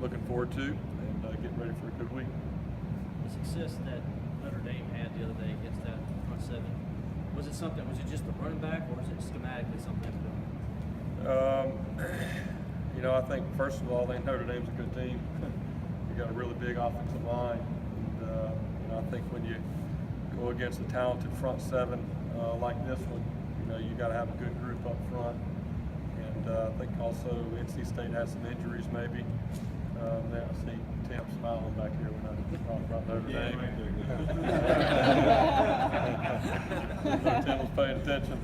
looking forward to and getting ready for a good week. The success that Notre Dame had the other day against that front seven, was it just the running back, or was it schematically something they were doing? I think first of all, I think Notre Dame's a good team. You got a really big offensive line, and I think when you go against a talented front seven like this one, you got to have a good group up front. And I think also NC State has some injuries maybe. I see Tim smiling back here when I talk about Notre Dame. Tim was paying attention.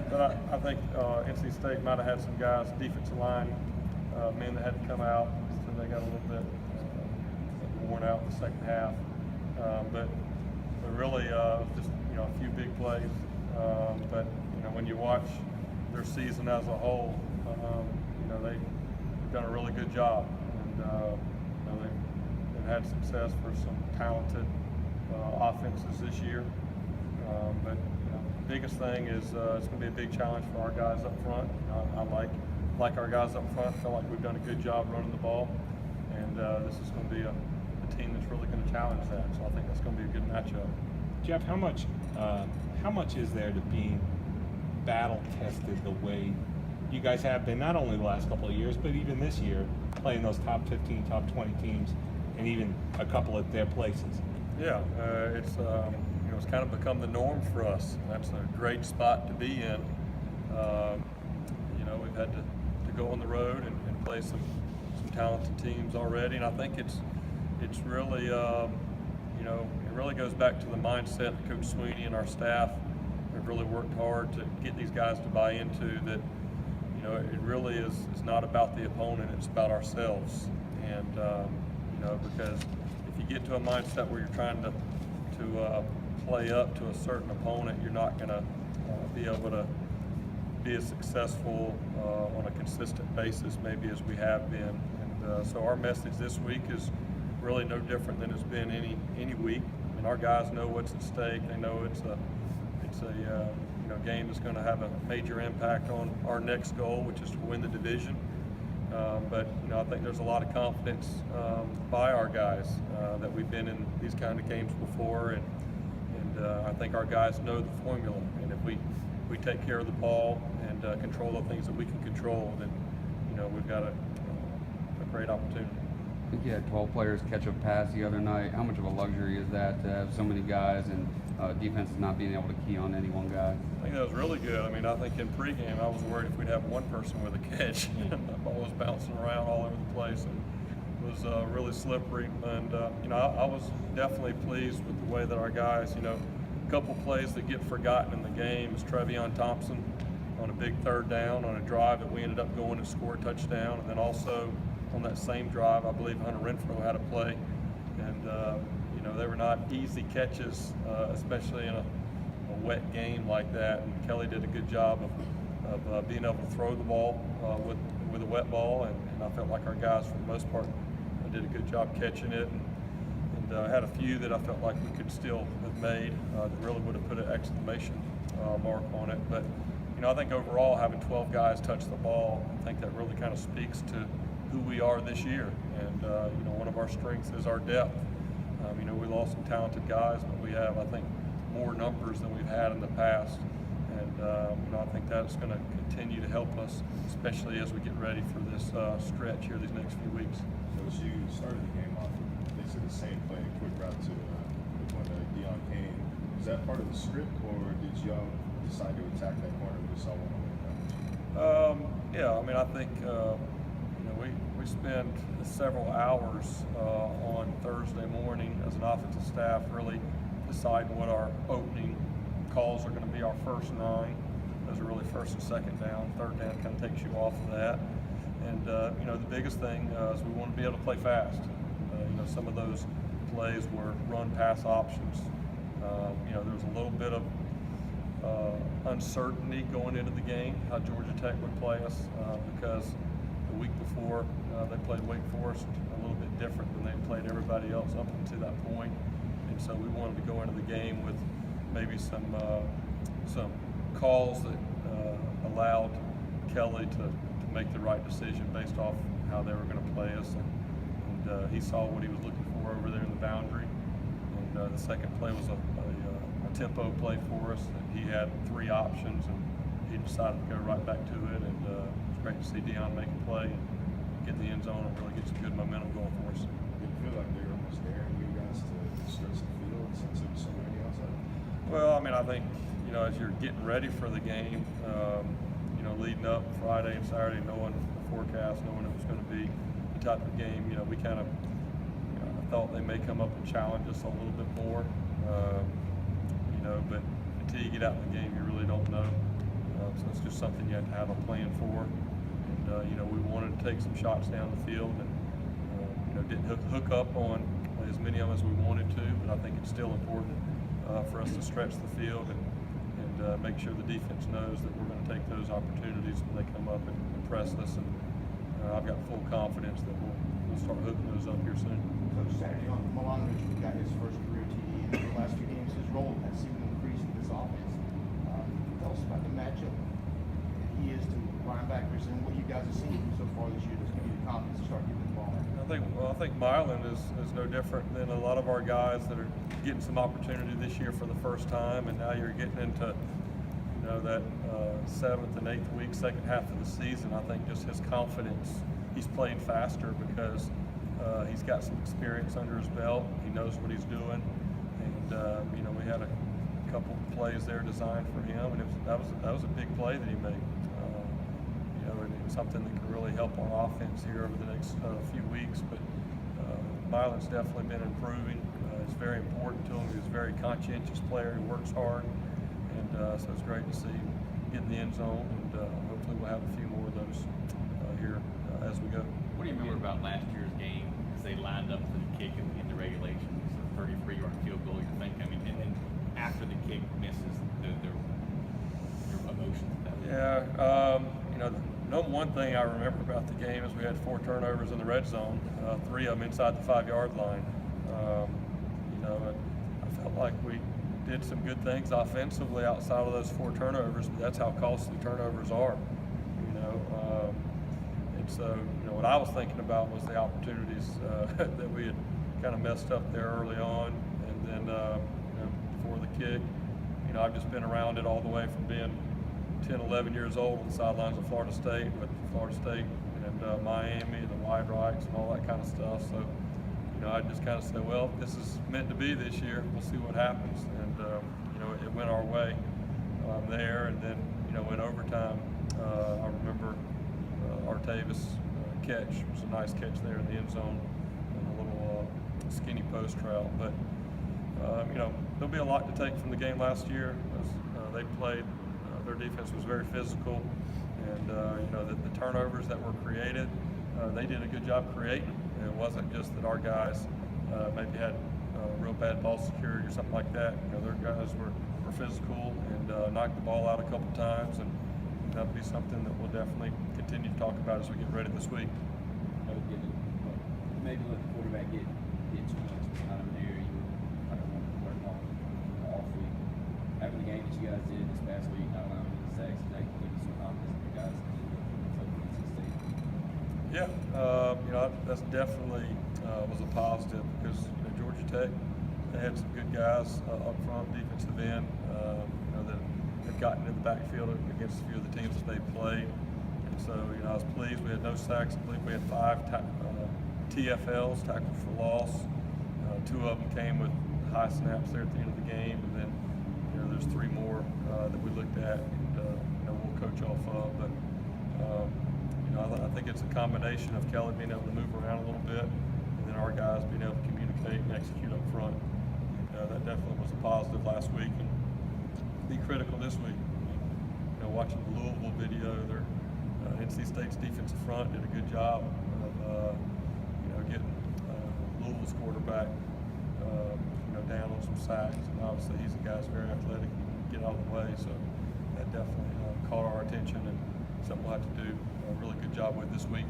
But I think NC State might have had some guys, defensive line, men that had to come out, so they got a little bit worn out in the second half. But really, just a few big plays. But when you watch their season as a whole, they've done a really good job, and they've had success for some talented offenses this year. But the biggest thing is it's going to be a big challenge for our guys up front. I like our guys up front. Feel like we've done a good job running the ball, and this is going to be a team that's really going to challenge that. So I think that's going to be a good matchup. Jeff, how much is there to being battle tested the way you guys have been, not only the last couple of years, but even this year, playing those top 15, top 20 teams, and even a couple of their places? Yeah, it's kind of become the norm for us. That's a great spot to be in. We've had to go on the road and play some talented teams already, and I think it's really it really goes back to the mindset that Coach Sweeney and our staff have really worked hard to get these guys to buy into, that it really is not about the opponent, it's about ourselves. And because if you get to a mindset where you're trying to play up to a certain opponent, you're not going to be able to be as successful on a consistent basis maybe as we have been. And so our message this week is really no different than it's been any week. I mean, our guys know what's at stake. They know it's a game that's going to have a major impact on our next goal, which is to win the division. But I think there's a lot of confidence by our guys that we've been in these kind of games before, and I think our guys know the formula. And if we take care of the ball and control the things that we can control, then we've got a great opportunity. I think you had 12 players catch a pass the other night. How much of a luxury is that to have so many guys and defenses not being able to key on any one guy? I think that was really good. I mean, I think in pregame I was worried if we'd have one person with a catch. The ball was bouncing around all over the place and it was really slippery. And I was definitely pleased with the way that our guys, a couple plays that get forgotten in the game is Trevion Thompson on a big third down on a drive that we ended up going and score a touchdown, and then also on that same drive, I believe Hunter Renfro had a play, and they were not easy catches, especially in a wet game like that. And Kelly did a good job of being able to throw the ball with a wet ball, and I felt like our guys, for the most part, did a good job catching it. And I had a few that I felt like we could still have made that really would have put an exclamation mark on it. But I think overall, having 12 guys touch the ball, I think that really kind of speaks to who we are this year. And one of our strengths is our depth. We lost some talented guys, but we have, I think, more numbers than we've had in the past. And I think that's going to continue to help us, especially as we get ready for this stretch here these next few weeks. So as you started the game off, basically the same play, a quick route to Deon Cain. Was that part of the script, or did y'all decide to attack that corner with someone on the Yeah, I mean, I think we spent several hours on Thursday morning as an offensive staff really deciding what our opening calls are going to be. Our first 9, those are really first and second down. Third down kind of takes you off of that. And the biggest thing is we want to be able to play fast. Some of those plays were run-pass options. There was a little bit of uncertainty going into the game how Georgia Tech would play us because the week before they played Wake Forest a little bit different than they played everybody else up until that point. And so we wanted to go into the game with maybe some calls that allowed Kelly to make the right decision based off how they were going to play us. And he saw what he was looking for over there in the boundary. And the second play was a tempo play for us, and he had 3 options, and he decided to go right back to it. And it's great to see Dion make a play and get in the end zone and really get some good momentum going for us. Did it feel like they were almost daring you guys to stretch the field since it was so many outside? Well, I mean, I think, you know, as you're getting ready for the game, you know, leading up Friday and Saturday, knowing the forecast, knowing it was going to be the type of game, you know, we kind of thought they may come up and challenge us a little bit more. You know, but until you get out in the game, you really don't know. So it's just something you have to have a plan for. And you know, we wanted to take some shots down the field, and you know, didn't hook up on as many of them as we wanted to. But I think it's still important for us to stretch the field and make sure the defense knows that we're going to take those opportunities when they come up and press us. And I've got full confidence that we'll start hooking those up here soon. Coach Saturday on Milanovic got his first career TD, and in the last 2 games, his role has seemed to increase in this offense. Tell us about the matchup he is to linebackers and what you guys have seen so far this year that's giving you the confidence to start getting the ball. I think Milan is no different than a lot of our guys that are getting some opportunity this year for the first time, and now you're getting into, you know, that 7th and 8th week, second half of the season. I think just his confidence, he's playing faster because he's got some experience under his belt. He knows what he's doing, and you know, we had a couple plays there designed for him, and that was a big play that he made. You know, and it's something that can really help our offense here over the next few weeks. But Milan's definitely been improving. It's very important to him. He's a very conscientious player. He works hard, and so it's great to see him get in the end zone. And hopefully we'll have a few more of those here as we go. What do you remember about last year's game as they lined up for the kick in the regulation? It's a 33-yard field goal. You're thinking, I mean, and then after the kick misses, their emotions at that point. Yeah, you know, the number one thing I remember about the game is we had 4 turnovers in the red zone, 3 of them inside the 5-yard line. You know, I felt like we did some good things offensively outside of those 4 turnovers, but that's how costly turnovers are. You know, and so, you know, what I was thinking about was the opportunities that we had kind of messed up there early on, and then you know, before the kick. You know, I've just been around it all the way from being 10, 11 years old on the sidelines of Florida State with Florida State and Miami, the wide rights and all that kind of stuff. So, you know, I just kind of say, well, this is meant to be this year. We'll see what happens. And, you know, it went our way there. And then, you know, in overtime, I remember Artavis catch. It was a nice catch there in the end zone and a little skinny post route. But, you know, there'll be a lot to take from the game last year. As, they played. Their defense was very physical, and you know, the turnovers that were created, they did a good job creating them. And it wasn't just that our guys maybe had real bad ball security or something like that. You know, their guys were physical and knocked the ball out a couple times, and that'll be something that we'll definitely continue to talk about as we get ready this week. Maybe let the quarterback get too much out of an area you were work on off week. After the game that you guys did this past week, not allowing any sacks, that give you some confidence in your guys for NC State. Yeah, you know, that's definitely was a positive because, you know, Georgia Tech, they had some good guys up front, defensive end, you know, that have gotten in the backfield against a few of the teams that they played. And so, you know, I was pleased. We had no sacks. I believe we had 5 TFLs, tackles for loss. 2 of them came with high snaps there at the end of the game, and then, you know, there's 3 more that we looked at, and you know, we'll coach off of. But you know, I think it's a combination of Kelly being able to move around a little bit, and then our guys being able to communicate and execute up front. That definitely was a positive last week, and be critical this week. You know, watching the Louisville video, their NC State's defensive front did a good job of you know, getting Louisville's quarterback you know, down on some sacks, and obviously he's a guy who's very athletic and can get out of the way, so that definitely caught our attention and something we'll have to do a really good job with this week.